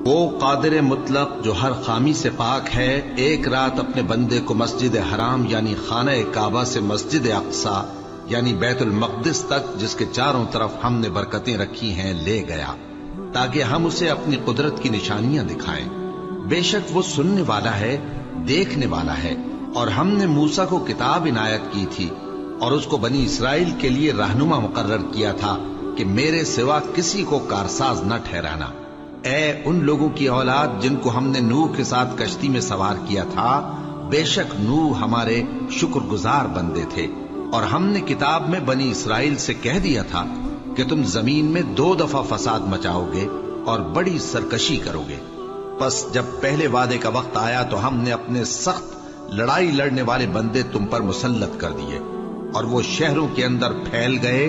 وہ قادر مطلق جو ہر خامی سے پاک ہے، ایک رات اپنے بندے کو مسجد حرام یعنی خانہ کعبہ سے مسجد اقصی یعنی بیت المقدس تک، جس کے چاروں طرف ہم نے برکتیں رکھی ہیں، لے گیا تاکہ ہم اسے اپنی قدرت کی نشانیاں دکھائیں۔ بے شک وہ سننے والا ہے، دیکھنے والا ہے۔ اور ہم نے موسیٰ کو کتاب عنایت کی تھی اور اس کو بنی اسرائیل کے لیے رہنما مقرر کیا تھا کہ میرے سوا کسی کو کارساز نہ ٹھہرانا۔ اے ان لوگوں کی اولاد جن کو ہم نے نوح کے ساتھ کشتی میں سوار کیا تھا، بے شک نوح ہمارے شکر گزار بندے تھے، اور ہم نے کتاب میں بنی اسرائیل سے کہہ دیا تھا کہ تم زمین میں 2 دفعہ فساد مچاؤ گے اور بڑی سرکشی کرو گے۔ پس جب پہلے وعدے کا وقت آیا تو ہم نے اپنے سخت لڑائی لڑنے والے بندے تم پر مسلط کر دیے، اور وہ شہروں کے اندر پھیل گئے،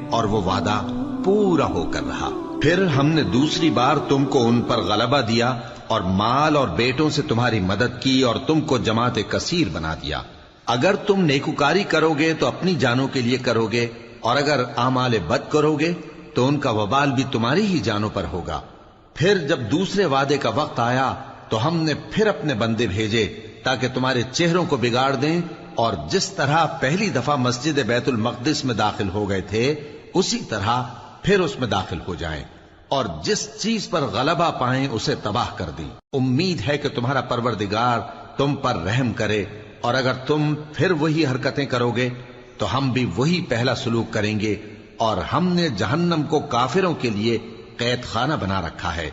اور وہ وعدہ پورا ہو کر رہا۔ پھر ہم نے دوسری بار تم کو ان پر غلبہ دیا اور مال اور بیٹوں سے تمہاری مدد کی اور تم کو جماعت کثیر بنا دیا۔ اگر تم نیکوکاری کرو گے تو اپنی جانوں کے لیے کرو گے، اور اگر اعمال بد کرو گے تو ان کا وبال بھی تمہاری ہی جانوں پر ہوگا۔ پھر جب دوسرے وعدے کا وقت آیا تو ہم نے پھر اپنے بندے بھیجے تاکہ تمہارے چہروں کو بگاڑ دیں، اور جس طرح پہلی دفعہ مسجد بیت المقدس میں داخل ہو گئے تھے اسی طرح پھر اس میں داخل ہو جائیں، اور جس چیز پر غلبہ پائیں اسے تباہ کر دیں۔ امید ہے کہ تمہارا پروردگار تم پر رحم کرے، اور اگر تم پھر وہی حرکتیں کرو گے تو ہم بھی وہی پہلا سلوک کریں گے، اور ہم نے جہنم کو کافروں کے لیے قید خانہ بنا رکھا ہے۔